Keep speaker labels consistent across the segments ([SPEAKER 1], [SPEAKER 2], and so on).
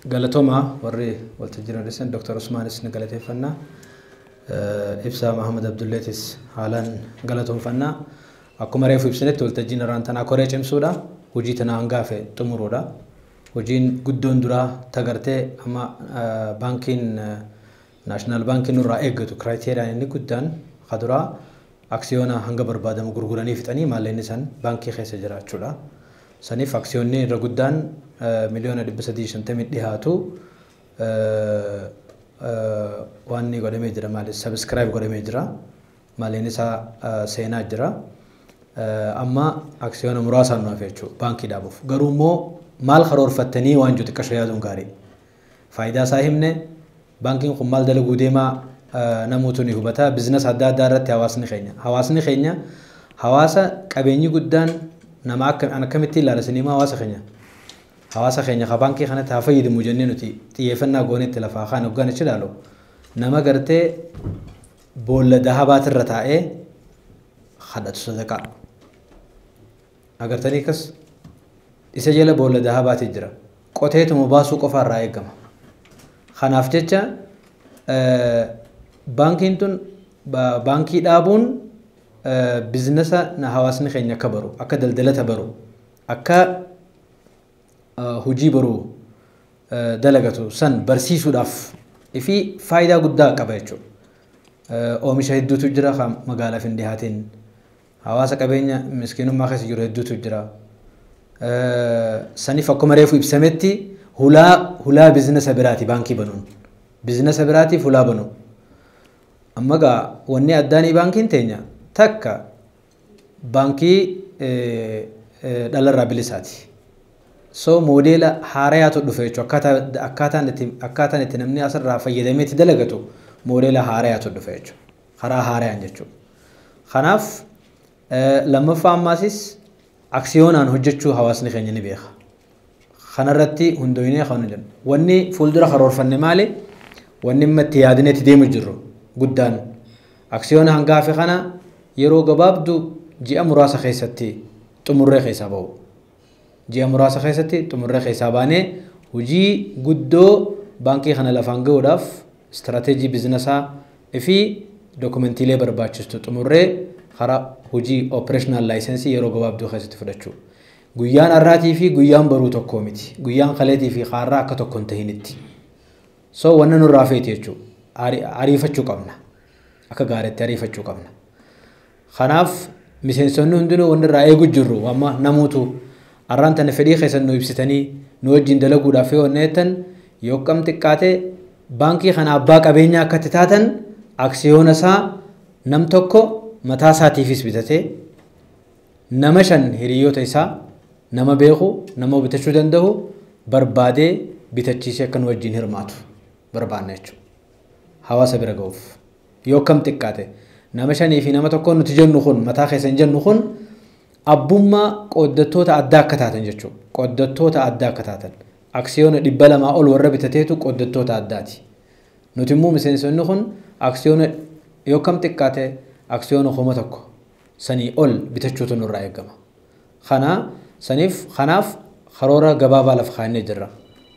[SPEAKER 1] Galatoma warri waltajjira dhisan Dr. Usmaanis ni galateeffannaa. Ibsaa Muhammad Abdullaatis haalaan galatoomfannaa. Akkuma reefu ibsinetti waltajjiin irraan tanaa koree cimsuudha. Hojii tanaa hangaafe xumuruudha. Hojiin guddoon duraa tagartee amma baankiin National Bank nurraa eeggatu kriteeriyaan inni guddaan kaduraa aksiyoona hanga barbaadamu gurguranii fixanii maalleenni san baankii keessa jiraachuudha. Saniif aksiyoonni irra guddaan miliyoona 350 dhihaatu waan inni godhamee jira maali subscribe godhamee jira maalleenni isaa seenaa jira. Amma aksiyoona muraasaan nuuf jechuudha baankii dhaabuuf. Garuu immoo maal karoorfattanii waan jiru xiqqaa yaaduun gaarii. Faayidaa isaa himne baankiin kun maal dalaguu deemaa namoota ni hubata. Bizinees adda addaa irratti hawaasni keenya hawaasa qabeenyi guddaan nama akkamitti ilaalasanii hawaasa keenya ka baankii kanatti haa fayyadamu jennee nuti xiyyeeffannaa goonetti lafaa kaan hoggaan achi ilaalu nama gartee boolla dahabaatirra taa'ee kadhatu sadaqaa agartanii kas isa jala boolla dahabaati jira qoteetuma baasuu qofa irraa eegama. Kanaaf jecha baankiin tun baankii dhaabuun bizinesa na hawaasni keenya akka baru akka daldalata baru akka hojii baru dalagatu san barsiisuudhaaf ifi faayidaa guddaa qaba jechuudha. Oomisha hedduutu jira kan magaalaa fi dhihaatiin hawaasa qabeenya miskiinummaa keessa jiru hedduutu jira. Saniif akkuma reefu ibsametti hulaa bizinesa biraati baankii banuun bizinesa biraatiif hulaa banuun amma gaa wanni addaanii baankiin teenya takka baankii dhalarraa bilisaati. So modeela haarayaatu dhufe jechuudha akkaataan itti namni asirraa fayyadamee itti dalagatu modeela haarayaatu dhufe jechuudha karaa haarayaan jechuudha. Kanaaf lammaffaa ammaasis aksiyoonaan hojjechuu hawaasni keenya ni beeka. Kanarratti hundooyinee kan jennu wanni fuuldura karoorfanne maali wanni itti yaadineetti deemu jirru guddaan aksiyoona hangaafe kana yeroo gabaabdu ji'a muraasa keessatti xumurree keessaa ba'u. Ji'a muraasa keessatti xumurree keessaa baanee hojii guddoo baankii kana lafaan ga'uudhaaf istirateejii bizinesaa fi dookumentiilee barbaachistu xumurree karaa hojii operational license yeroo gabaabduu keessatti fudhachuu. Guyyaan har'aatii fi guyyaan baruu tokko miti. Guyyaan kaleetii fi har'aa akka tokko hin tahinitti. So wanna nurraa feeti jechuudha. Ariifachuu qabna. Akka gaariitti ariifachuu qabna. Kanaaf miseensonni hundinuu wanni irraa eegu jirru amma namoota har'aan tana fedhii keessan nu ibsitanii nu wajjin dalaguudhaaf yoo onneettan yoo kam xiqqaate baankii kana abbaa qabeenyaa akka itti taatan aksiyoona isaa nam tokko mataa isaatiifis bitatee nama 5 hiriyoota isaa nama beeku nama bitachuu danda'u barbaadee bitachiisee akka nu wajjin hirmaatu barbaanna jechuudha. Hawaasa bira ga'uuf yoo kam xiqqaate nama 5 fi nama tokko nuti jennu kun mataa keessan jennu kun abbummaa qooddattoota addaa akka taatan jechuudha. Qooddattoota addaa akka taatan aksiyoona 200 ol warra bitateetu qooddattoota addaati. Nuti immoo miseensonni kun aksiyoona yoo kam xiqqaate aksiyoona 100 sanii ol bitachuutu nurraa eegama. Kanaaf karoora gabaabaa lafa kaa'annee jirra.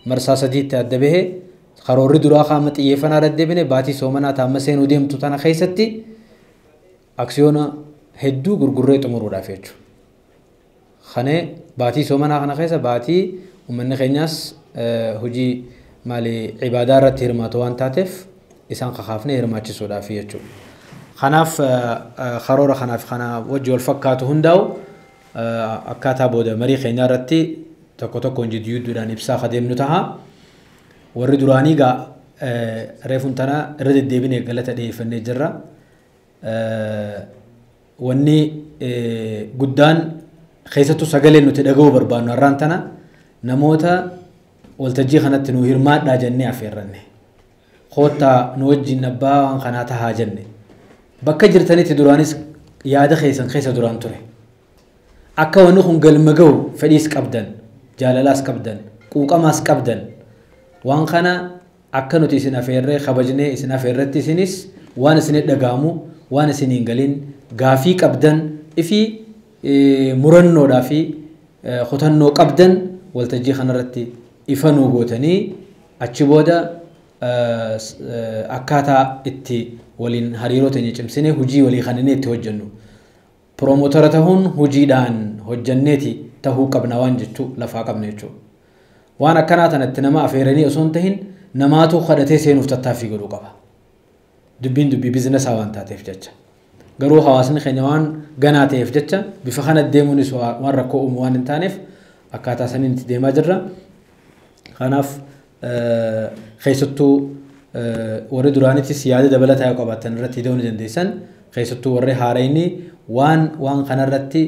[SPEAKER 1] Marsaa 3tti adda bahee karoorri duraa qaama xiyyeeffannaa deddeebine baatii soomanaa taamma seenuu deemtu tana keessatti aksiyoona hedduu gurgurree xumuruudhaaf jechuudha. Kanee baatii soomanaa kana keessa baatii uummanni keenyaas hojii maali ibaadaa irratti hirmaatu waan taateef isaan kakaafnee hirmaachisuudhaaf jechuudha. Kanaaf karoora kanaaf kana wajji wal fakkaatu hundaa'u akkaataa booda marii keenyaa irratti tokko tokkoon jidduudhaan ibsaa adeemnu ta'a. Warri duraanii gaa reefuun tana irra deddeebinee galata dhiyeeffannee jirra. Wanni guddaan keessattuu sagaleen nuti dhaga'uu barbaannu har'aan tana namoota waltajjii kanatti nu hirmaadhaa jennee affeerranne. Koottaa nu wajjin abbaa waan kanaa tahaa jenne. Bakka jirtanitti duraanis yaada keessan keessa duraan ture. Akka wanni kun galma ga'u fedhiis qabdan, jaalalaas qabdan, quuqamaas qabdan. Waan kana akka nuti isin affeerree kabajnee isin affeerratti isinis waan isin dhagaamu waan isin hin galin gaafii qabdan ifi murannoodhaa fi kutannoo qabdan waltajjii kanarratti ifanuu gootanii achi booda akkaataa itti waliin hariiroo teenya cimsine hojii walii kanine itti hojjennu promotora ta'uun hojiidhaan hojjenneeti tahuu qabna waan jechuu lafaa qabna jechuu waan akkanaa tanatti nama afeeranii osoo hin tahin namaatu kadhatee seenuuf tattaaffii godhuu qaba dubbii biizinasa waan taateef jecha garuu hawaasni keenya waan ganaa ta'eef jecha bifa kana deemuunis waan rakkoo uumu waan hin taaneef akkaataa saniin itti deemaa jirra kanaaf keessattuu warri duraanitis yaada dabalataa yoo qabaatan irratti hidhuu ni dandeessan keessattuu warri haarayni waan kanarratti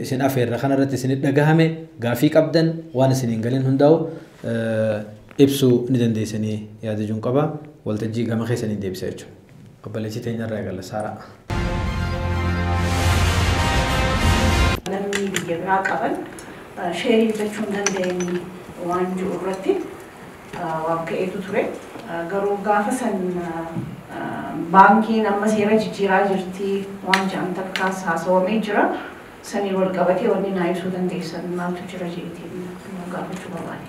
[SPEAKER 1] isin afeerra kanarratti isin dhagahame gaafii qabdan waan isin hin galin hundaa'u ibsuu ni dandeessanii yaada juun qaba waltajjii gama keessanii deebisa jechuudha obboleettii teenya irraa eegalla Saaraa.
[SPEAKER 2] Namni biyya biraa qaban sheerii bitachuu hin dandeenye waan jiru irratti waan ka'eetu ture garuu gaafa san baankiin amma seera jijjiiraa jirti waan jedhan takkaas haasawamee jira sanii wal qabatee wanni naa ibsuu dandeessan maaltu jira jeetiin gaafachuu barbaade.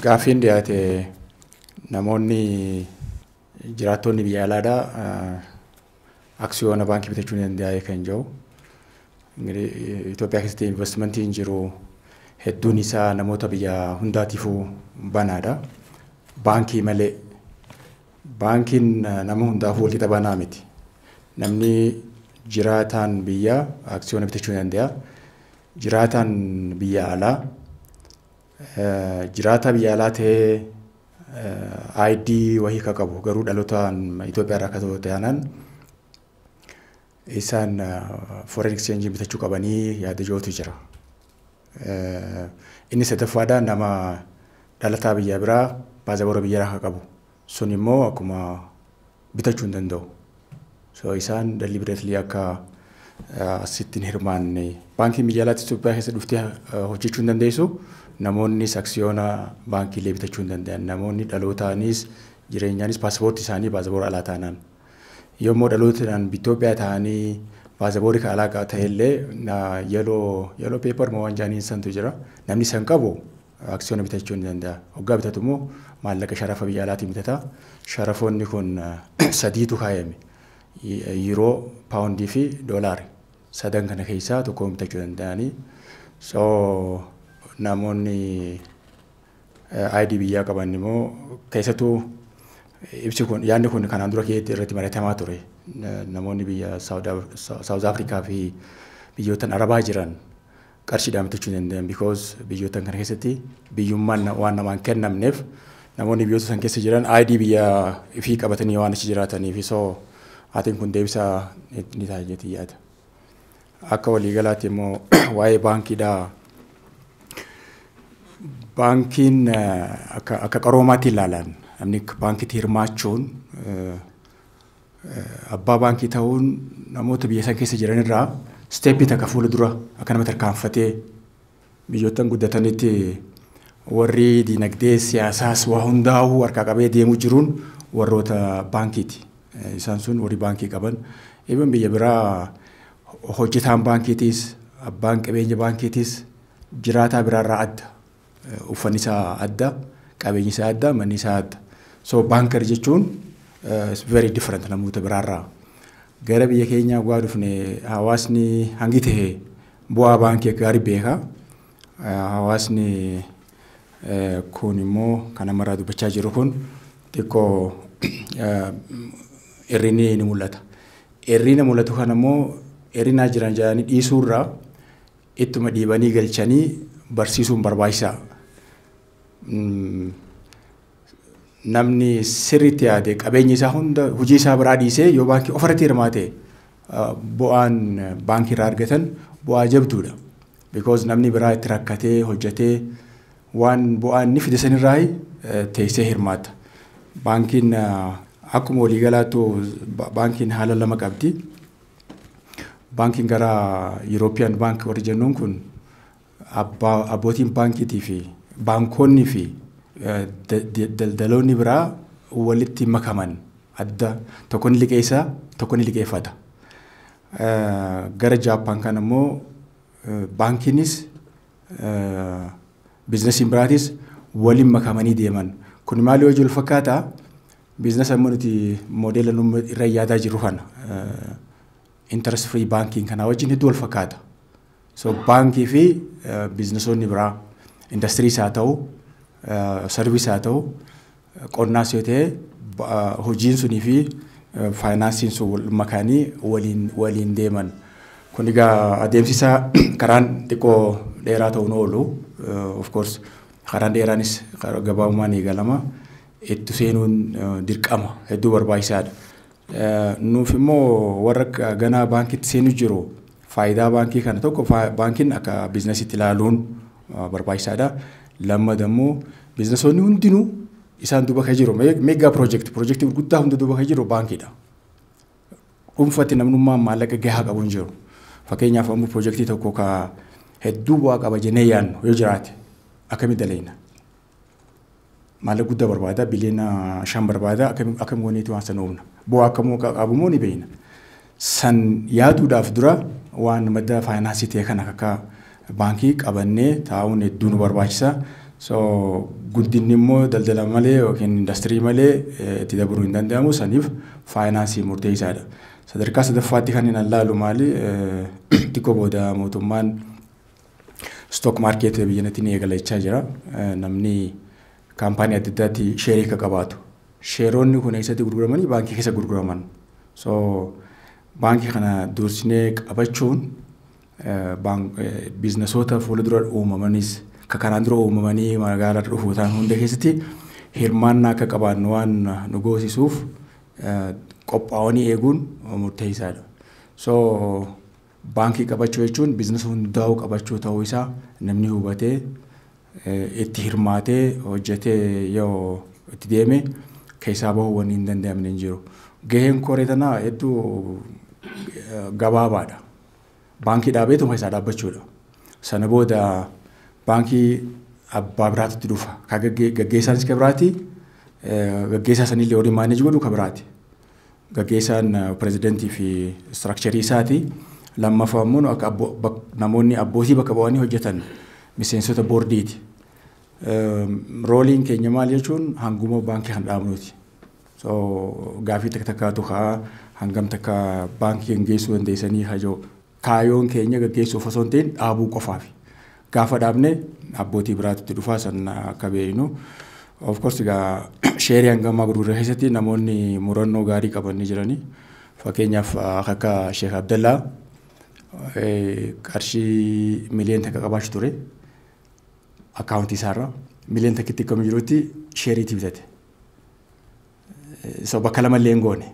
[SPEAKER 3] Gaafiin dhiyaate namoonni jiraattonni biyya alaadhaa aksiyoona baankii bitachuu danda'e kan jiru. Itoophiyaa keessatti investimentiin jiru hedduun isaa namoota biyya hundaatiifuu banaadha. Baankii malee baankiin nama hundaafuu walqixa banaa miti. Namni jiraataan biyya aksiyoona bitachuu danda'a. Jiraataan biyya alaa jiraata biyya alaa ta'ee ID wahii ka qabu garuu dhalootaan Itoophiyaa irraa akka ta'an isaan foreign exchange bitachuu qabanii yaada jootu jira. Inni sadaffaadhaan nama dhalataa biyya biraa baasaboora biyya irraa qabu sun immoo akkuma bitachuu hin danda'u. So isaan deliberately akka asittiin hirmaanne baankiin biyya alaatti Itoophiyaa keessa dhuftee hojjechuu hin dandeessu. Namoonni aksiyoona baankiilee bitachuu hin danda'an namoonni dhalootaanis jireenyaanis paaspoortii isaanii baasaboora alaa taanaan yommuu dhalootaan Itoophiyaa ta'anii baasaboorri ka alaa ta'ellee yeloo peepar moo waan jaaniin santu jira namni san qabu aksiyoona bitachuu hin danda'a hoggaa bitatu immoo maallaqa sharafa biyya alaatiin bitata sharafoonni kun sadiitu kaayame yuuroo paawundii fi doolaari sadan kana keessaa tokko bitachuu danda'anii so namoonni ID biyyaa qaban immoo keessattuu ibsi kun yaadni kun kanaan dura keessatti irratti maratamaa ture namoonni biyya South Africa fi biyyoota Arabaa jiran qarshiidhaan bitachuu danda'an because biyyoota kana keessatti biyyummaan waan namaan kennamneef namoonni biyyoota san keessa jiran ID biyya ifii qabatanii waan achi jiraataniif so haatiin kun deebisaa ni ta'a jeetii yaada. Akka waliigalaatti immoo waa'ee baankiidhaa baankiin akka qaroomaatti ilaalan namni baankiitti hirmaachuun abbaa baankii ta'uun namoota biyya san keessa jiran irraa steepii takka fuula dura akka nama tarkaanfatee biyyootan guddatanitti warri dinagdee siyaasaas waa hundaa'uu harkaa qabee deemuu jiruun warroota baankiiti. Isaan sun warri baankii qaban even biyya biraa hojjetaan baankiitiis abbaan qabeenya baankiitiis jiraataa biraarraa adda. Uffanni isaa adda, qabeenyi isaa adda, manni isaa adda. So baankar jechuun is very different namoota biraarraa. Gara biyya keenyaa waa dhufne hawaasni hangi ta'e bu'aa baankii gaarii beeka. Hawaasni kun immoo kan ammarraa dubbachaa jiru kun xiqqoo hirrinni ni mul'ata. Hirrina mul'atu kan immoo hirrinaa jiran jedhanii dhiisuurraa ittuma dhiibanii galchanii barsiisuun barbaachisaa. Namni sirriitti yaade qabeenyi isaa hunda hojii isaa biraa dhiisee yoo baankii ofirratti hirmaate bu'aan baankii irraa argatan bu'aa jabduudha. Because namni biraa itti rakkatee hojjetee waan bu'aan ni fide sanirraa teessee hirmaata. Baankiin akkuma waliigalaattu baankiin haala lama qabdi. Baankiin gara European Bank warri jennuun kun abbootiin baankiitii fi baankonni fi daldaloonni biraa walitti makaman adda tokko ni liqeessa tokko ni liqeeffata. Gara Jaapaan kan immoo baankiinis biizinasiin biraatis waliin makamanii deeman. Kun maal yoo jiru fakkaata biizinasa immoo nuti moodeela irra yaadaa jirru kana interest free banking kana wajjin hedduu wal fakkaata. So baankii fi biizinasoonni biraa indastiriis haa ta'u sarviis haa ta'u qonnaas yoo ta'e hojiin sunii fi faayinaansiin sun wal makanii waliin deeman. Kun egaa adeemsisaa karaan xiqqoo dheeraa ta'uun oolu of course karaan dheeraanis gabaabummaan eegalama itti seenuun dirqama hedduu barbaachisaadha. Nuuf immoo warra ganaa baankiitti seenuu jiru faayidaa baankii kana tokko baankiin akka biizinasiitti ilaaluun barbaachisaadha. Lammaffaa immoo biizinasoonni hundinuu isaan duuba kan jiru meegaa piroojeektii gurguddaa hunda duuba kan jiru baankiidha. Dhuunfatti namnummaan maallaqa gahaa qabu hin jiru. Fakkeenyaaf ammoo piroojeektii tokko ka hedduu bu'aa qaba jennee yaadnu yoo jiraate akkamitti daleeyna. Maallaqa guddaa barbaada biliyoona 5 barbaada akkam gooneeti waan sana uumna. Bu'aa akkamuu qabu ni beekna. San yaaduudhaaf dura waan madda faayinaansii ta'e kana akka baankii qabannee taa'uun hedduu nu barbaachisa. So guddinni immoo daldala malee yookiin indastirii malee itti dabaluu hin danda'amu saniif faayinaansii murteessaadha. Sadarkaa sadaffaatti kan hin ilaalu maali xiqqoo booda mootummaan stock market biyyatti ni eegalachaa jira. Namni kaampaanii adda addaatti sheerii akka qabaatu. Sheeronni kun eessatti gurguramanii baankii keessa gurguraman. So baankii kana dursinee qabachuun biizinasoota fuuldura uumamanis kanaan dura uumamanii magaalaa dhufuutaan hunda keessatti hirmaannaa akka qabaannu waan nu goosisuuf qophaa'anii eeguun murteessaadha. So baankii qabachuu jechuun biizinasa hundaa'uu qabachuu ta'uu isaa namni hubatee itti hirmaatee hojjetee yoo itti deeme keessaa bahuu waan hin danda'amne hin jiru. Gaheen koree tanaa hedduu gabaabaadha. Baankii dhaabeetuma isaa dhaabbachuudha. Sana booda baankii abbaa biraatti dhufa. Ka gaggeessaanis ka biraati. Gaggeessaa sanillee horii maaneej godhu ka biraati. Gaggeessaan pirezidentii fi istiraakcharii isaati. Lammaffaa immoo akka namoonni abbootii bakka bu'anii hojjetan miseensota boordiiti. Rooliin keenya maal jechuun hanguma baankii kan dhaabnuuti. So gaafii takkaatu haa hangam takka baankii geessuu dandeessanii hajoo kaayoon keenya gaggeessuuf osoo hin ta'in dhaabuu qofaafi. Gaafa dhaabne abbootii biraatti dhufaa san akka beeknu. Of course egaa sheerii hangamaa gurguruu keessatti namoonni murannoo gaarii qaban ni jirani. Fakkeenyaaf akka Sheekh Abdallaa qarshii miliyoona takka qabaachuu ture. Akkaawuntii isaarraa miliyoona takkitti akkam jirutti sheeriitti bitate. So bakka lamallee hin goone.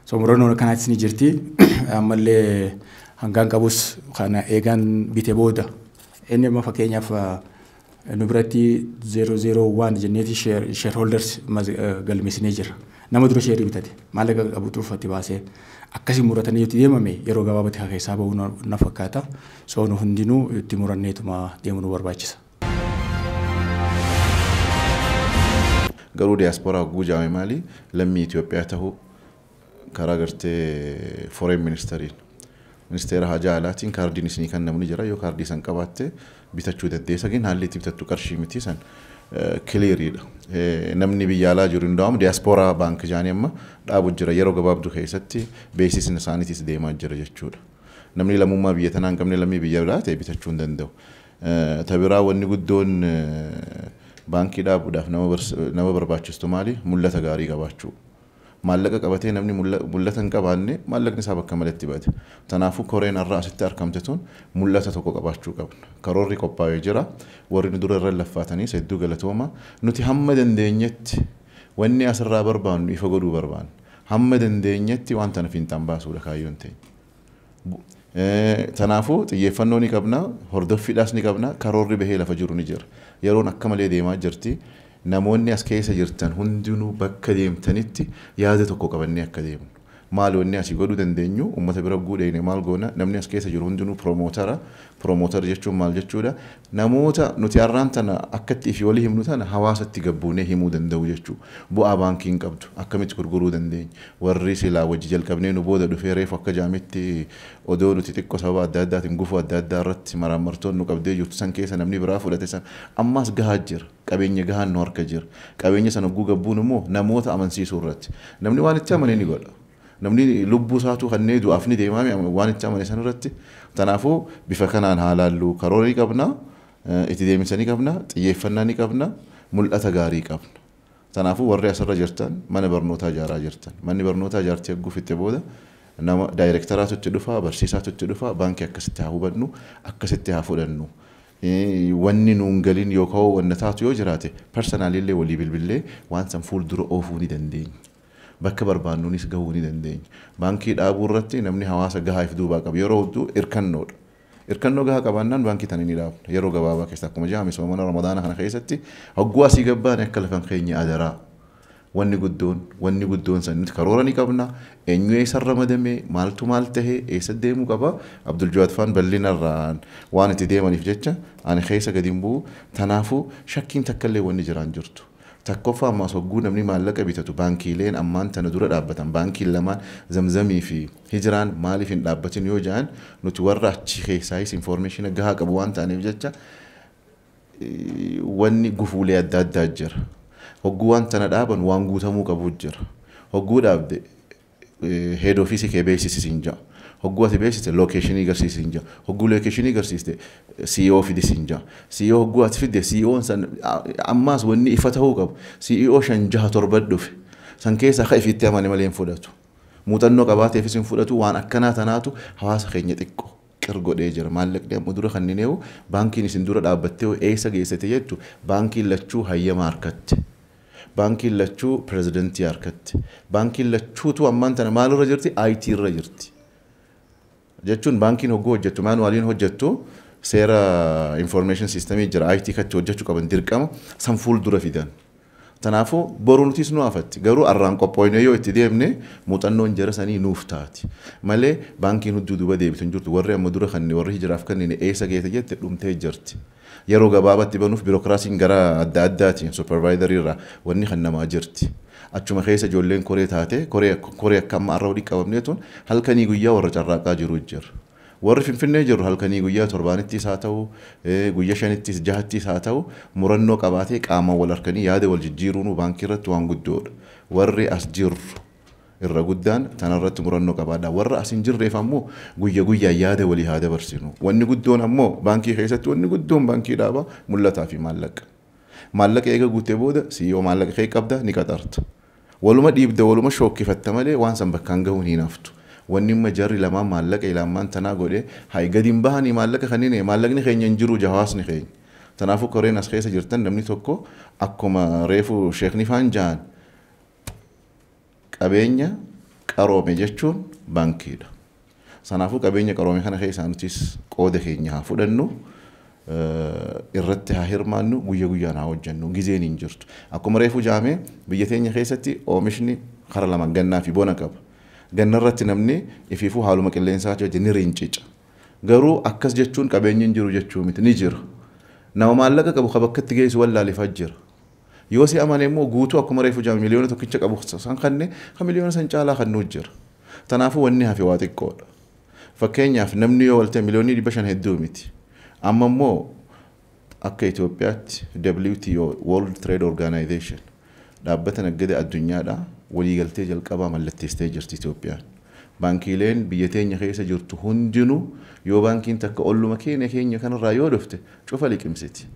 [SPEAKER 3] So murannoo kanaattis ni jirti. Ammallee hangaan qabus kana eegaan bite booda. Inni amma fakkeenyaaf nu biratti 001 jenneeti shareholders galmeessinee jira. Nama dura sheerii bitate maallaqa qabu dhuunfatti baasee akkasii muratanii yoo deemame yeroo gabaabatti keessaa bahuu na fakkaata. So nu hundinuu itti muranneetuma deemuu nu barbaachisa.
[SPEAKER 4] Garuu diaasporaa guujaame maali lammii Itoophiyaa ta'uu karaa gartee foreign ministeriin ministeera hajaa alaatiin kaardiin isinii kan namni jira yoo kaardii san qabaatte bitachuu dandeessa gin haalli itti bitattu qarshii miti san clearidha. Namni biyya alaa jiru hundaa'uun diaasporaa baankii jaanii amma dhaabu jira yeroo gabaabduu keessatti beeksisni isaaniitis deemaa jira jechuudha. Namni lammummaa biyya tanaa hin qabne lammii biyya biraa ta'e bitachuu hin danda'u. Tabiraa wanni guddoon baankii dhaabuudhaaf nama barbaachistu maali mul'ata gaarii qabaachuu. Maallaqa qabatee namni mul'ata hin qabaanne maallaqni isaa bakka malatti bade. Kanaafuu koreen irraa asitti argamte tun mul'ata tokko qabaachuu qabna. Karoorri qophaa'ee jira. Warri nu dura irra laffaatanis hedduu galatooma. Nuti hamma dandeenyetti wanni asirraa barbaannu ifa godhuu barbaanna. Hamma dandeenyetti waan tana fiinxaan baasuudha kaayyoon ta'e. Kanaafuu xiyyeeffannoo ni qabna, hordoffiidhaas ni qabna, karoorri bahee lafa jiru ni jira. Yeroon akka malee deemaa jirti. Namoonni as keessa jirtan hundinuu bakka deemtanitti yaada tokko qabannee akka deemnu. maal wanni asii godhuu dandeenyu uummata bira guudheene maal goona namni as keessa jiru hundinuu promootar jechuun maal jechuudha namoota nuti har'aan tana akkatti ifi walii himnu tana hawaasatti gabbuunee himuu danda'u jechuu bu'aa baankiin qabdu akkamitti gurguruu dandeenya warri silaa wajji jalqabnee nu booda dhufee reefu akka jaametti odoo nuti xiqqoo sababa adda addaatiin gufuu adda addaa irratti maraamartoon nu qabdee jirtu san keessa namni biraa fudhate san ammas gahaa jira qabeenya gahaan nu harka jira qabeenya sana guu gabbuun immoo namoota amansiisuu irratti namni waan itti amane ni godha namni lubbuu isaatu kannee du'aaf ni deemaame waan itti amane san irratti tanaafuu bifa kanaan haalaallu karoora ni qabna itti deemsa ni qabna xiyyeeffannaa ni qabna mul'ata gaarii qabna tanaafuu warri asirra jirtan mana barnootaa ijaaraa jirtan manni barnootaa ijaartii guufitte booda nama daayirektaraatu itti dhufa barsiisaatu itti dhufa baankii akkasitti haa hubannu akkasitti haa fudhannu wanni nuun galiin yookaan wanna taatu yoo jiraate personaalillee walii bilbilee waan san fuuldura oofuu ni dandeenya bakka barbaannuunis gahuu ni dandeenya baankii dhaabuu irratti namni hawaasa gahaa if duubaa qabu yeroo hedduu irkannoodha irkannoo gahaa qabaannaan baankii tani ni dhaabna yeroo gabaabaa keessa akkuma jaha misoomana ramadaana kana keessatti hogguu asii gabbaane akka lafan keenya adaraa wanni guddoon san nuti karoora ni qabna eenyu eessarra madame maaltu maal tahe eessa deemuu qaba Abdul Jawaad Faan bal'inarraan waan itti deemaniif jecha ani keessa gadi bu'u tanaafuu shakkiin takkallee wanni jiraan jirtu takkoffaa ammas hogguu namni maallaqa bitatu baankiileen ammaan tana dura dhaabbatan baankiin lamaan zamzamii fi hijiraan maaliif hin dhaabbatin yoo ja'an nuti warra achi keessaayis information gahaa qabu waan ta'aniif jecha wanni gufuulee adda addaa jira hogguu waan tana dhaaban waan guutamuu qabu jira hogguu dhaabde head office kee beeksisiin jaa hogguu ati beeksiste locationii garsiisiin jaa hogguu locationii garsiiste CEO fidisiin jaa CEO hogguu ati fidde CEO san ammaas wanni ifa ta'uu qabu CEO 5-7 dhufe san keessa akka ifitti amane malee hin fudhatu muuxannoo qabaateefis hin fudhatu waan akkanaa tanaatu hawaasa keenya xiqqoo qirgodhee jira maallaqni amma dura kannineewu baankiin isin dura dhaabbattee eessa geessite jettu baankiin lachuu hayyama harkatte baankiin lachuu pirezidantii harkatte baankiin lachuutu ammaan tana maalirra jirti IT irra jirti jechuun baankiin hogguu hojjettu maanuwaaliin hojjettu seera information systemii jira IT katti hojjechuu qaban dirqama san fuuldura fidan tanaafuu boruu nutis nu afatti garuu arraan qophooyne yoo itti deemne muuxannoon jara sanii nuuf taati malee baankiin hudduu duuba deebitu hin jirtu warri amma dura kanne warri hijiraaf kanneen eessa geete jette dhumtee jirti yeroo gabaabatti banuuf biirokraasiin gara adda addaatiin supervaayidarii irraa wanni kan namaa jirti achuma keessa ijoolleen koree taate koree akka amma arra waliin qabamneetuun halkanii guyyaa warra carraaqaa jiru jira warri finfinnee jiru halkanii guyyaa torbaanittis haa ta'u guyyaa shanittis jahattis haa ta'u murannoo qabaatee qaama wal harkanii yaada wal jijjiiruun baankii irratti waan guddoodha warri as jiru irra guddaan tanarratti murannoo qabaadha warra as hin jirreef ammoo guyyaa yaada walii haa dabarsinu wanni guddoon ammoo baankii keessatti wanni guddoon baankii dhaaba mul'ataa fi maallaqa eega guutee booda CEO maallaqa kee qabda ni qaxarta waluma dhiibda waluma shookkifatta malee waan san bakkaan gahuun hin haftu wanni amma jarri lamaan maallaqa ilaamaan tanaa godhe hay gadiin bahanii maallaqa kanneen maallaqni keenya hin jiru jahaasni keenya tanaafuu koreen as keessa jirtan namni tokko akkuma reefu sheekni faan jaan qabeenya qaroome jechuun baankiidha sanaafuu qabeenya qaroome kana keessa nutis qooda keenya haa fudhannu irratti haa hirmaannu guyyaan haa hojjennu gizeen hin jirtu akkuma reefu jaame biyya teenya keessatti oomishni kara lama gannaa fi bona qaba ganna irratti namni ifiifuu haaluma qilleensaa wajjin ni rincica garuu akkas jechuun qabeenyi hin jiru jechuu miti ni jira nama maallaqa qabu kabakkatti geessu wallaalifaa jira yoo si amane immoo guutuu akkuma reefu jaame miliyoona tokkicha qabu san kanne ka miliyoona san caalaa kan nuuf jira tanaafuu wanni hafe waa xiqqoodha fakkeenyaaf namni yoo walte miliyoonii 500 hedduu miti amma immoo akka Itoophiyaatti WTO World Trade Organization dhaabbata nagade addunyaadha waliigaltee jalqabaa mallatteessitee jirti Itoophiyaan baankiileen biyya teenya keessa jirtu hundinuu yoo baankiin takka olluma keenya kanarraa yoo dhufte cufa liqimsiti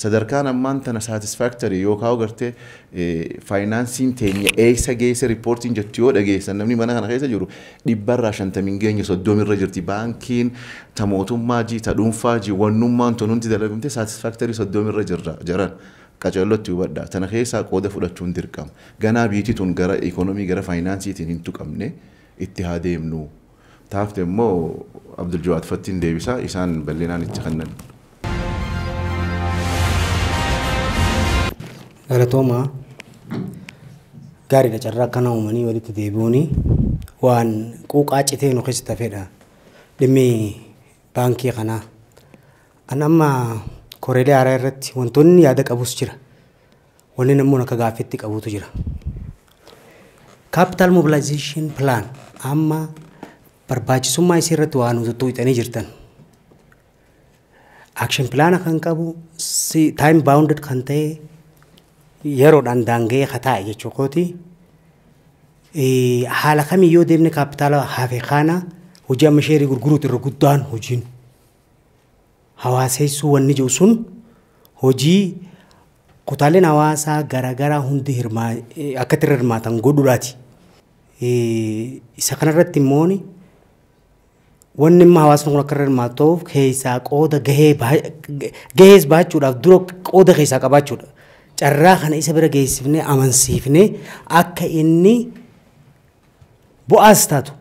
[SPEAKER 4] sadarkaan ammaan tana satisfactory yookaan gartee faayinaansiin teenya eessa geesse riippoortiin jettu yoo dhageessan namni mana kana keessa jiru 150 geenye 30 irra jirti baankiin ta mootummaa jii ta dhuunfaa jii wannummaan tonuunti dalagamte satisfactory 30 irra jiran qaceellotti hubadha tana keessaa qooda fudhachuun dirqama ganaa biitituun gara ikonomii gara faayinaansiitiin hin tuqamne itti haa deemnu taafte immoo Abdul Jawaad Fattiin deebisaa isaan bal'inaan itti kennan.
[SPEAKER 5] Galatoomaa gaariidha carraa kana uumanii walitti deebi'uuni waan quuqaa citee nu keessa tafedha dhimmi baankii kana an amma koreelee haaraa irratti wantoonni yaada qabus jira wanni namni akka gaafetti qabutu jira capital mobilization plan amma barbaachisummaa isii irratti waan nuti ixanii jirtan action plan kan qabu time bounded kan ta'e yeroodhaan daangee hataa jechuukooti haala kamiyyoo deemne kaapitaala hafe kana hojii amma sheerii gurguruutu irra guddaan hojiin hawaaseessuu wanni jiru sun hojii kutaaleen hawaasaa garaagaraa hundi akka irra hirmaatan godhuudhaati. Isa kanarratti immoo wanni immoo hawaasni kun akka irra hirmaatuuf keessaa qooda gahees baachuudhaaf dura qooda keessaa qabaachuudha. Carraa kana isa bira geessifnee amansiifnee akka inni bu'aas taatu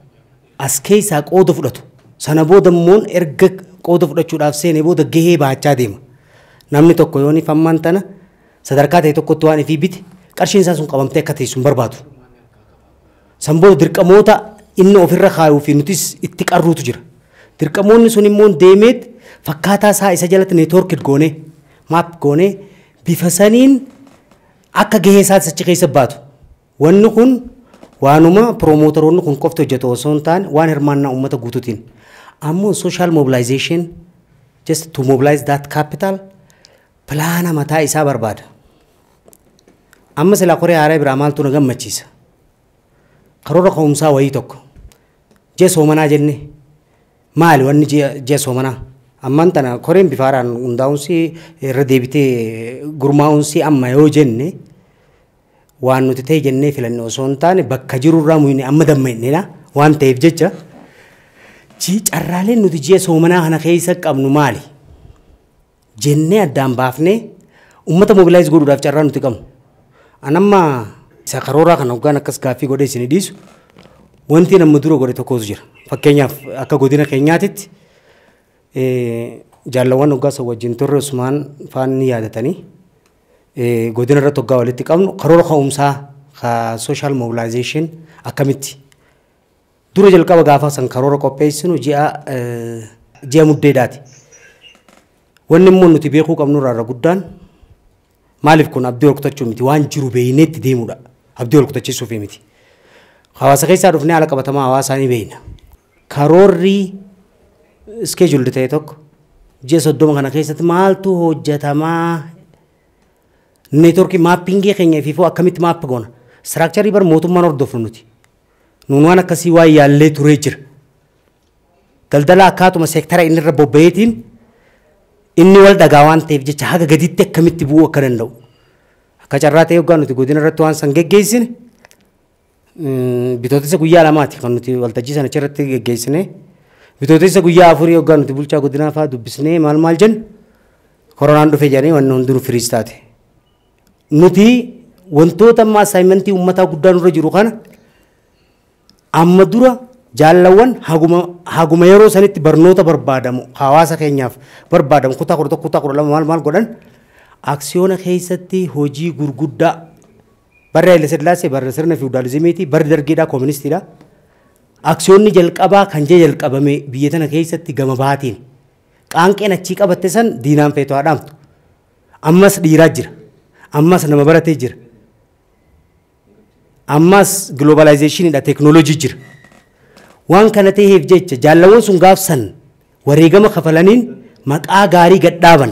[SPEAKER 5] as keessaa qooda fudhatu sana booda immoo erga qooda fudhachuudhaaf seenee booda gahee baachaa deema namni tokko yooni fammaan tana sadarkaa ta'e tokkotti waan ifii bite qarshiin isaa sun qabamtee akka teessu hin barbaadu san booda dirqamoota inni ofirra kaayuu fi nutis itti qarruutu jira dirqamoonni sun immoo deemeet fakkaataa isaa isa jalatti neetwoorkii goonee maap goonee bifa saniin akka gahee isaatti achi keessa baatu wanni kun waanuma promootoroonni kun qofti hojjetu osoo hin taane waan hirmaannaa uummata guutuutiin ammoo social mobilization just to mobilize that capital plaana mataa isaa barbaada amma sila koree haaraa biraa maaltu na gammachiisa karoora ka'umsaa wayii tokko jee soomanaa jenne maali wanni jee soomanaa amman tana koreen bifaaraan hundaa'uunsi irra deebitee gurmaa'uunsi amma yoo jenne waan nuti ta'e jennee filanne osoo hin taane bakka jirurraa muyne amma damma'inedha waan ta'eef jecha carraaleen nuti ji'a soomanaa kana keessa qabnu maali jennee addaan baafnee uummata mobilaayiz godhuudhaaf carraa nuti qabnu anamma isa karooraa kana hoggaan akkas gaaffii godhee isin dhiisu wanti namni dura godhe tokkotu jira fakkeenyaaf akka godina keenyaatitti jaallawwan hoggaasa wajjin turre Usmaan faanni yaadatanii godina irratti hoggaa walitti qabnu karoora ka'umsaa ka social mobilization akkamitti dura jalqaba gaafa san karoora qopheessinu ji'a muddeedhaati wanni immoo nuti beekuu qabnu irraa guddaan maaliif kun abdii ol kutachuu miti waan jiru beeyneetti deemuudha abdii ol kutachiisuuf miti hawaasa keessaa dhufnee haala qabatamaa hawaasaa ni beeyna karoorri scheduled ta'e tokko ji'a 30 kana keessatti maaltu hojjetamaa neetworkii maappingii keenya fi akkamitti maap goona structure bar mootummaan hordofnu nuti nuun waan akkasii waa yaallee turee jira daldala akkaatuma seektara inni irra bobba'eetiin inni wal dhagaa waan ta'eef jecha haga gaditti akkamitti bu'uu akka danda'u akka carraa ta'e hoggaan nuti godina irratti waan san geggeessine bitootessa guyyaa lamaati kan nuti waltajjii sana achirratti geggeessine bitootessa guyyaa afurii hoggaan nuti bulchaa godinaa fa'aa dubbisnee maal jennu koronaan dhufe jedhanii wanni hundinuu firiis taate nuti wantoota amma assignmentii uummataa guddaa nurra jiru kana amma dura jaallawwan haguma yeroo sanitti barnoota barbaadamu hawaasa keenyaaf barbaadamu kutaa 11 kutaa 12 maal godhan aksiyoona keessatti hojii gurguddaa barra Haile Sillaasee barra sirna fiwudaalizimiiti barri dargiidhaa kooministiidha aksiyoonni jalqabaa kan jalqabame biyya tana keessatti gama baatiin qaanqeen achii qabatte san diinaan feetoo haadhaamtu ammas dhiiraa jira ammas nama baratee jira ammas globalization ida technology jira waan kana ta'eef jecha jaallawwan sun gaafsan wareegama kafalaniin maqaa gaarii gadhaaban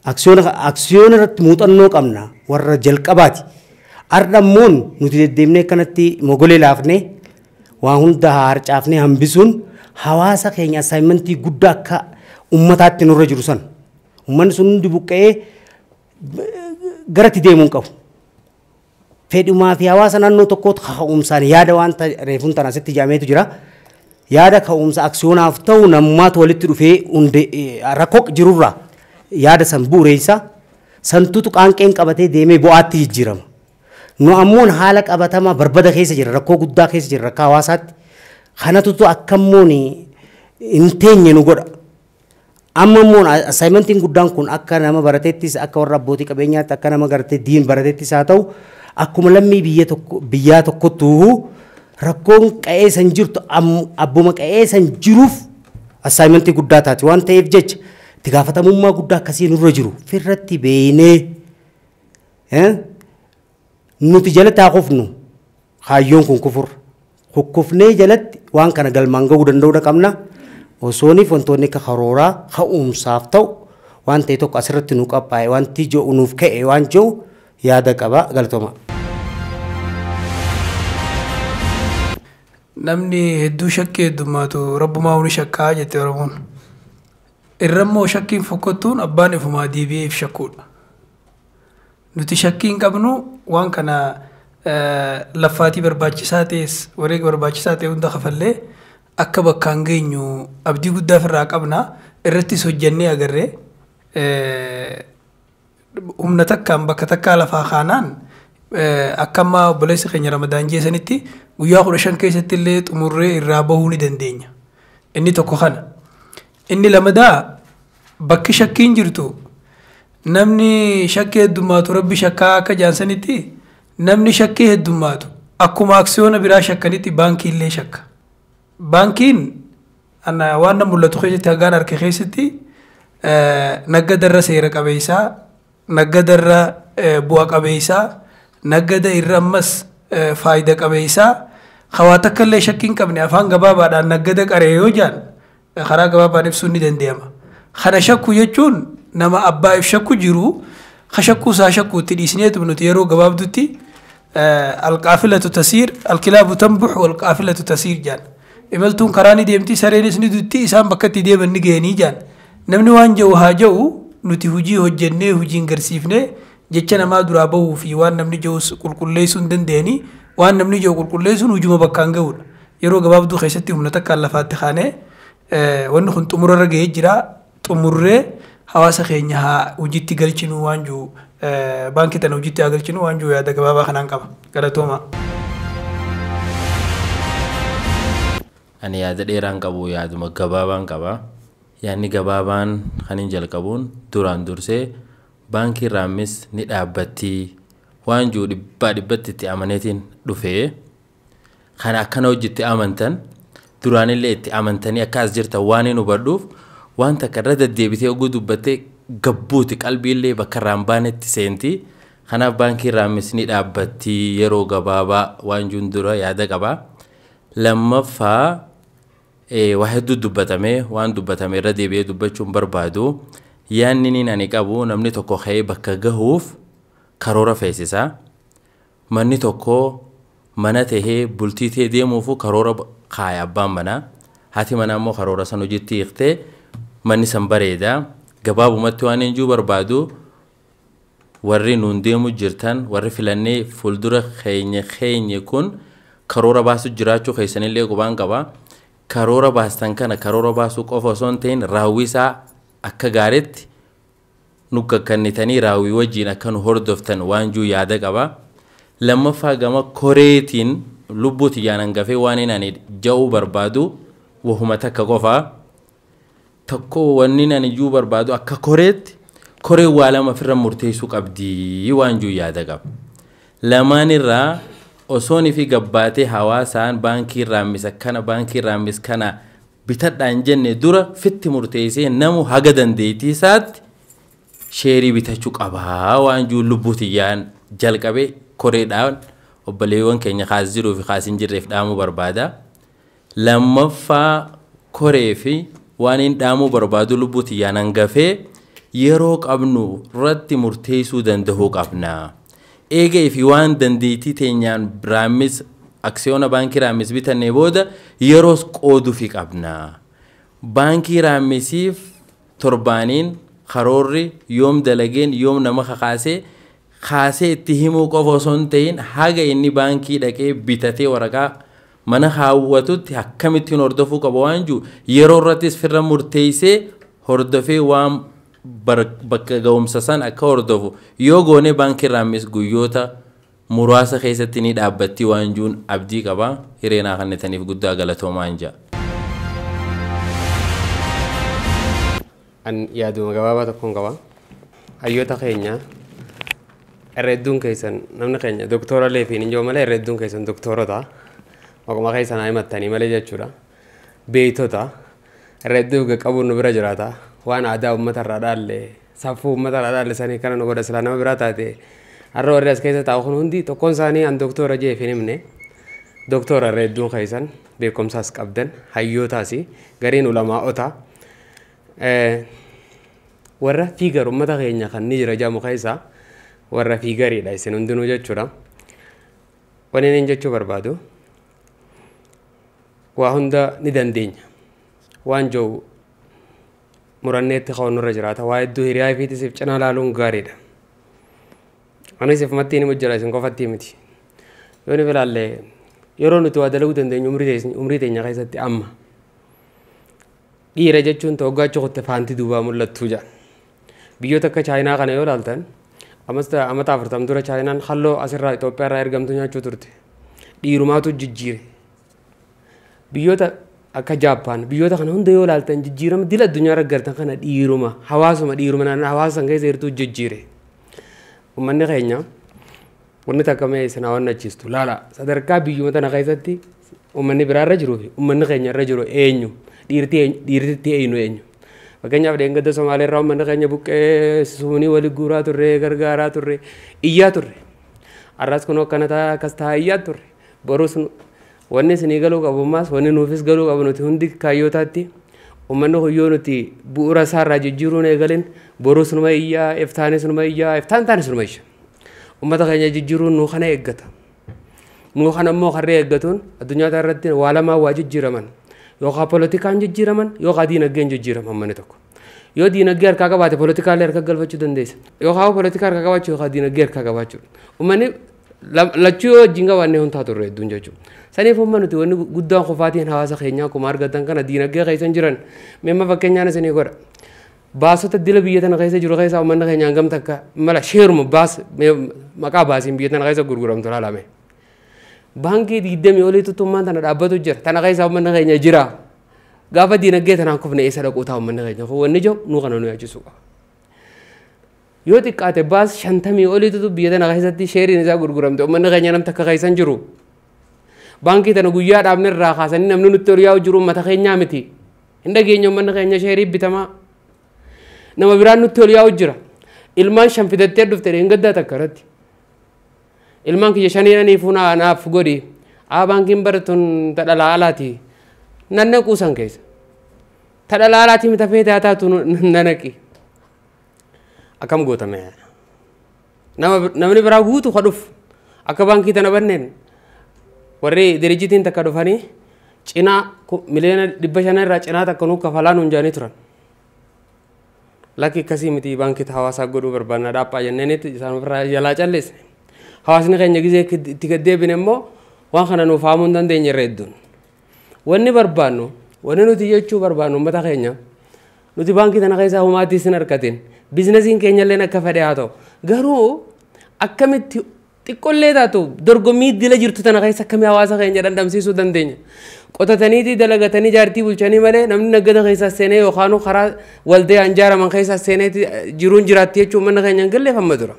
[SPEAKER 5] aksiyoona irratti muuxannoo qabna warra jalqabaati ardhammoon nuti deddeemnee kanatti mogolee laafnee waan hunda harcaafnee hambisuun hawaasa keenya assignmentii guddaa akka ummataatti nurra jiru san ummanni sun hundi buqqa'ee garatti deemuun qabu fedhumaa fi hawaasa naannoo tokkootti ka'umsaan yaada waan reefuun tana asitti jaameetu jira yaada ka'umsa aksiyoonaaf ta'u namummaatu walitti dhufee rakkoo jirurraa yaada san bu'uureessa santuutu qaanqeen qabatee deemee bu'aatti jijjiirama nu ammoon haala qabatamaa barbada keessa jira rakkoo guddaa keessa jira rakkaa hawaasaatti kanatutu akkammoon hin teenye nu godha amma immoo assignmentiin guddaan kun akka nama barateettis akka warra abbootii qabeenyaatti akka nama gartee diin barateettis haa ta'u akkuma lammii biyyaa tokkottuu rakkoon qa'ee san jirtu abbuma qa'ee san jiruuf assaayimentii guddaa taati waan ta'eef jecha itti gaafatamummaa guddaa akkasii nurra jiru firratti beeynee nuti jalatti haa kufnu hayyoon kun kukkufnee jalatti waan kana galmaan ga'uu danda'uu qabna osooniif wantoonni akka karooraa ka'umsaaf ta'u waan ta'e tokko asirratti nu qophaa'e wanti jiru nuuf ka'e waan jiru yaada qaba galatooma.
[SPEAKER 6] Namni hedduu shakkii heddummaatu rabbumaa huni shakkaa jette Oromoon. Irrammoo shakkiin fokkottuun abbaan ifumaa deebi'eef shakkuudha. Nuti shakkiin qabnu waan kana laffaatii barbaachisaa ta'es wareega barbaachisaa ta'e hunda kafallee akka bakkaan geenyu abdii guddaa ofirraa qabna irrattis hojjennee agarree humna takkaan bakka takkaa lafaa kaanaan akka ammaa obboleessi keenya Ramadaan jeesanitti guyyaa 15 keessatti illee xumurree irraa bahuu ni dandeenya. Inni tokko kana. Inni lamadaa bakki shakkiin jirtu namni shakkii heddummaatu rabbi shakkaa akka jaansanitti namni shakkii heddummaatu akkuma aksiyoona biraa shakkanitti baankii illee shakka. Baankiin waan na mul'atu keessatti hagaan harka keessatti naggadarra seera qabeessaa naggadarra bu'a qabeessaa naggada irra ammas faayida qabeessaa hawaa takka illee shakkiin qabne afaan gabaabaadhaan naggada qaree yoo jaan karaa gabaabaan ibsuun ni danda'ama. Kana shakku jechuun nama abbaa if shakku jiru shakkuu isaa shakkuutti dhiisneetu nuti yeroo gabaabdutti alqaafilatu tasiir alkilaabu tanbuxu walqaafilatu tasiir jaan imaltuun karaa ni deemti sareenis ni dutti isaan bakka itti deeman ni ga'anii jaan namni waan jedhu haa jedhu nuti hujii hojjennee hujiin garsiifnee jecha namaa duraa bahuu fi waan namni jedhu qulqulleessuu hin dandeenye waan namni jedhu qulqulleessuun hujuma bakkaan ga'uudha yeroo gabaabduu keessatti humna takkaan lafaatti kaanee wanni kun xumurarra ga'ee jira xumurree hawaasa keenya haa hojiitti galchinu waan jiru baankii tana hojiitti haa galchinu waan jiru yaada gabaabaa kanaan qaba galatooma.
[SPEAKER 7] Ani yaada dheeraan qabu yaaduma gabaabaan qaba. Yaadni gabaabaan kan hin jalqabuun duraan dursee baankii Raammis ni dhaabbatti waan jiru dhibbatti itti amaneetiin dhufee kan akkana hojiitti amantan duraanillee itti amantanii akka as jirtan waan hin hubadhuuf waan takka irra deddeebitee oguu dubbattee gabbuuti qalbiillee bakka irraan baanetti seenti. Kanaaf baankii Raammis ni dhaabbatti yeroo gabaabaa waan jiru dura yaada qaba. Lammaffaa waa hedduu dubbatamee waan dubbatame irra deebi'ee dubbachuun barbaadu yaanni niin ani qabu namni tokko ka'ee bakka gahuuf karoora feesisaa. Manni tokko mana tahee bultii ta'ee deemuufu karoora kaaya abbaan manaa. Haati manaa immoo karoora san hojiitti hiiktee manni san bareeda. Gabaabumatti waan hin jiru barbaadu warri nuun deemu jirtan warri filannee fuuldura keenya kun karoora baasu jiraachuu keessanillee qubaan qaba. Karoora baastan kana karoora baasuu qofa osoo hin ta'in raawwisaa akka gaariitti nu gaggannitanii raawwii wajjin akka nu hordoftan waan jiru yaada qaba. Lammaffaa gama koreetiin lubbuuti yaan hangafee waan hin ani ja'uu barbaadu wahuma takka qofaa. Tokko wanni ani juu barbaadu akka koreetti koree waa lama ofirra murteessuu qabdi waan jiru yaada qaba. Lamaan irraa osoon fi gabbaatee hawaasaan baankii Raammis kana bitadhaan jenne dura fitti murteessee namu haga dandeettii isaatti sheerii bitachuu qabaa waan jiru lubbuuti yaan jalqabee koreedhaan obboleewwan keenya kaas jiruu fi kaas hin jirreef dhaamuu barbaada. Lammaffaa koree fi waan hin dhaamuu barbaadu lubbuuti yaan hangafee yeroo qabnu irratti murteessuu danda'uu qabna. Eegee fi waan dandeettii teenyaan Raammis aksiyoona baankii Raammis bitannee booda yeroos qooduu fi qabna. Baankii Raammisiif torbaaniin karoorri yoom dalageen yoom nama kaasee itti himuu qofa osoo hin ta'in haga inni baankii dhaqee bitatee waraqaa mana kaawwatutti akkamittiin hordofuu qaba waan jiru yeroo irrattis firra murteessee hordofee waan bakka ga'umsa san akka hordofu yoo goone baankii Raammis guyyoota muraasa keessatti ni dhaabbatti waan jiruun abdii qaba. Hireenaa kannetaniif guddaa galatoomaa hin jaa.
[SPEAKER 8] An yaaduma gabaabaa tokkoon qaba. Hayyoota keenya irreedduun keessan namni keenya doktora leefiin injoo malee irreedduun keessan doktorota Makuma keessa naa himattanii malee jechuudha. Beeytota redduu qabuun nu bira jiraata. Waan aadaa uummata irraa dhaalle safuu uummata irraa dhaalle sanii kana nu godha silaa nama biraa taate. Har'a warri as keessa taa'u kun hundi tokkoon isaanii an doktora jee hin himne. Doktora redduun keessan beekumsaas qabdan hayyootaas gariin ulamaa'ota. Warra fiigar uummata keenya kan ni jira jaamu keessa warra fiigariidha isin hundinuu jechuudha. Wanni inni jechuu barbaadu waa hunda ni dandeenya. Waan jiru muranneetti ka'uun nurra jiraata. Waa hedduu hiriyaa fi isiif cinaa laaluun gaariidha. Anis if matti ni mujjira isin qofatti miti. Yoo ni filaalle yeroo nuti waa dalaguu dandeenyu umrii teenya keessatti amma. Dhiira jechuun toggaa cokotte faanti duubaa mul'attuu jira. Biyyoota akka Chaayinaa kana yoo ilaaltan amata 40 dura Chaayinaan halloo asirraa Itoophiyaa irraa ergamtu nyaachuu turte. Dhiirumaatu jijjiire. Biyyoota akka Jaappaan biyyoota kana hunda yoo ilaaltan jijjiirama dila addunyaa irra gartan kana dhiiruma hawaasuma naannoo hawaasa keessa jirtu jijjiire. Uummanni keenya wanni takka mee isin waan achiistu laala sadarkaa biyyuma tana keessatti uummanni biraa irra jiruu fi uummanni keenya irra jiru eenyu dhiirtitti eenyu. Fakkeenyaaf deengada Somaalee irraa uummanni keenya buqqee suunii wali guuraa turre gargaaraa turre iyyaa turre. Arras kun akkana akkas taa'aa iyyaa turre. Borus wanni isinii galuu qabummaas wanni nuufis galuu qabu nuti hundi kaayyootaatti uummanni hoyyoo nuti bu'uura isaarraa jijjiiruun eegalin borus numa iyyaa iftaanis numa iyyaa iftaan taanis numa iyya. Uummata keenya jijjiiruun nuu kana eeggata. Nuu kana immoo harree eeggatuun addunyaa irratti waa lamaa waa jijjiiraman. Yookaan poolitikaan jijjiiraman yookaan diinagdeen jijjiiraman manni tokko. Yoo diinagdee harkaa qabaate poolitikaallee harka galfachuu dandeessa. Yookaan poolitika harkaa qabaachuu yookaan diinagdee harkaa qabaachuu. Uummanni lachuu yoo wajjin qabaannee hundaa turre hedduun jechuudha. Saniif uummanni nuti wanni guddaan qofaatiin hawaasa keenyaa akkuma argatan kana diinagdee keessan jiran meemma fakkeenyaan isinii godha. Baasota dila biyya tana keessa jiru keessa uummanni keenya hangam takka mala sheeruma maqaa baasiin biyya tana keessa gurguramtu laalame. Baankii 20 olii tuttummaan tana dhaabbatu jira. Tana keessa uummanni keenya jira. Gaafa diinagdee tanaan kufne eessa dhaquu ta'a uummanni keenya. Wanni jiru nuu kana nu yaachisu qaba. Yoo xiqqaate baas 50 olii tutu biyya tana keessatti sheeriin isaa gurguramte uummanni keenya nam takka keessan jiru. Baankii tana guyyaa dhaabne irraa kaasanii namni nutti horiyaa jiru uummata keenyaa miti. Hin dhageenya uummanni keenya sheerii bitamaa. Nama biraan nutti horiyaa jira. Ilmaan shan fidattee dhufte dheengaddaa takka irratti. Ilmaan kiyya shanii fuunaa naaf godhi. Baankiin baratuun tadhala alaati. Nanna quusan keessa. Tadhala alaati mita feete taatu nanaqi. Akkam gootame. Namni biraa guutu kadhuf. Akka baankii tana banneen. Warri dirijitiin takka dhufanii cinaa miliyoona 500 irraa cinaa takka nuuf kafalaa nuun jaanii turan. Lakki akkasii miti baankii hawaasaa godhuu barbaadna dhaabaa jenneenitti isaan ofirraa jalaa calleessine. Hawaasni keenya gisee itti gaddeebine immoo waan kana nuuf haamuu hin dandeenye irra hedduun. Wanni barbaadnu wanni nuti jechuu barbaadnu uummata keenya nuti baankii tana keessaa humaatii isin harkateen biizinasiin keenya illee akka fedhe haa ta'u garuu akkamitti xiqqollee taatu dorgommii dila jirtu tana keessa akkamii hawaasa keenya dandamsiisuu dandeenya. Qotatanii dalagatanii jaartii bulchanii malee namni nagada keessa seenee yookaan karaa waldee anjaaraman keessa seenee jiruun jiraatti jechuun manna keenya hin galleeffamma tura.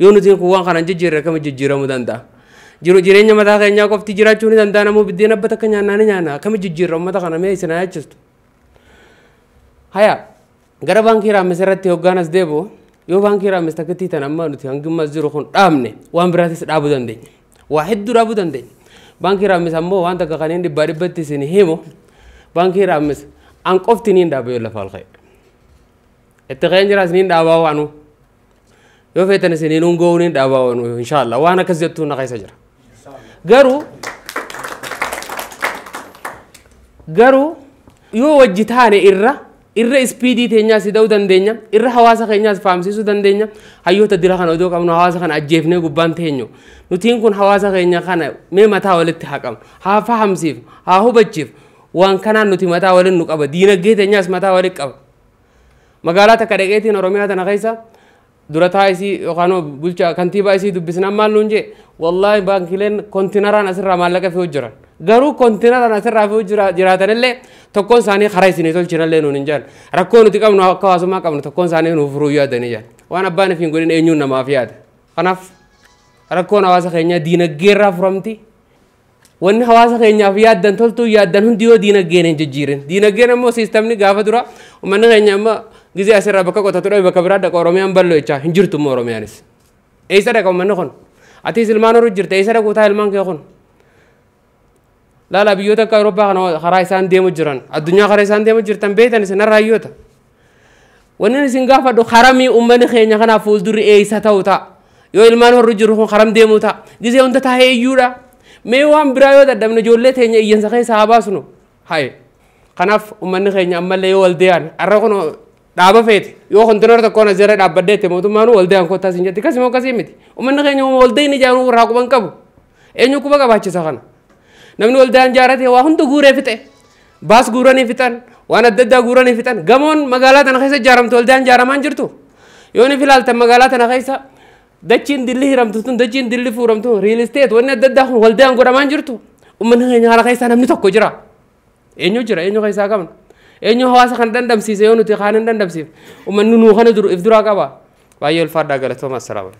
[SPEAKER 8] Yoo nuti kun waan kana jijjiirre akkamitti jijjiiramuu danda'a. Jireenya mataa keenyaa qofti jiraachuu ni danda'a namuu biddeen abbata akka nyaannaa ni nyaanna akkamitti jijjiirra uummata kana mee isin yaachistu. Haya gara baankii Raammis irratti hoggaanas deebi'u yoo baankii Raammis takkatti tan amma nuti hangimmas jiru kun dhaabne waan biraatis dhaabuu dandeenya. Waa hedduu dhaabuu dandeenya. Baankii Raammis ammoo waan takka kanneen dhibbatti isin himu baankii Raammis an qofti niin dhaabee lafa ol ka'e. Itti ka'een jiraas niin dhaabaa waanu yoo feetan isin nuun go'uu niin dhaabaa waanu inshaallah waan akkas jettuu na keessa jira. Garuu yoo wajji taane irra ispiidii teenyaas ta'uu dandeenya irra hawaasa keenyaas faamsiisuu dandeenya hayyoota dira kana odoo qabnu hawaasa kana ajjeefnee gubbaan teenyu nutiin kun hawaasa keenya kana mee mataa walitti haa qabnu haa fahamsiif haa hubachiif waan kanaan nuti mataa waliin nu qaba diinagdee teenyaas mataa walitti qaba magaalaa takka dhaqeetiin Oromiyaa tana keessa durataa isii yookaan bulchaa kantiibaa isii dubbisnaan maal nuun jee wallaahi baankileen kontiinaraan asirraa maallaqa fe'uu jiran garuu kontiinaraan asirraa fe'uu jiraatanillee tokkoon isaanii karaa isinii tolchinallee nuun hin jaan rakkoo nuti qabnu akka hawaasummaa qabnu tokkoon isaanii nuuf furuu yaadanii jaan waan abbaan ifiin godhin eenyuun namaaf yaada kanaaf rakkoon hawaasa keenyaa diinagdeerraa furamti wanni hawaasa keenyaaf yaaddan toltuu yaaddan hundi yoo diinagdeen hin jijjiirin diinagdeen ammoo siistamni gaafa dura uummanni keenya amma gizee asirraa bakka qotatu dhabe bakka biraa dhaqa oromiyaan ballo jechaa hin jirtu immoo oromiyaanis eessa dhaqa uummanni kun atiis ilmaan horu jirta eessa dhaquutaa ilmaan kee kun laala biyyoota akka Awurooppaa kana karaa isaan deemu jiran addunyaa karaa isaan deemu jirtan beektan isin harraayyoota wanni isin gaafadhu haramii uummanni keenya kanaaf fuuldurri eessa ta'u ta'a yoo ilmaan horu jiru kun haram deemu ta'a gizee hunda taa'ee iyyuudha mee waan biraa yoo dadhabne ijoollee teenya iyyansa keessa haa baasnu haye kanaaf uummanni keenya ammallee yoo waldayaan har'a kun dhaaba feete yoo kontineera tokkoon asirra dhaabbaddeette mootummaan waldayaan kottaa siin jetti akkasuma akkasii miti uummanni keenya waldayni ijaaruu irraa quban qabu eenyu quba qabaachisa kana namni waldayaan jaarate waa hunda guuree fixe baas guuranii fixan waan adda addaa guuranii fixan gamoon magaalaa tana keessa ijaaramte waldayaan jaaramaan jirtu yoo ni filaaltan magaalaa tana keessa dachiin dilli hiramtu tun dachiin dilli fuuramtu real estate wanni adda addaa kun waldayaan godhamaan jirtu uummanni keenya haala keessaa namni tokko jira eenyu keessaa qabna eenyu hawaasa kan dandamsiise yoo nuti kaan hin dandamsiif uummanni nuu kana if duraa qaba baay'ee ulfaadhaa galatooma assalamu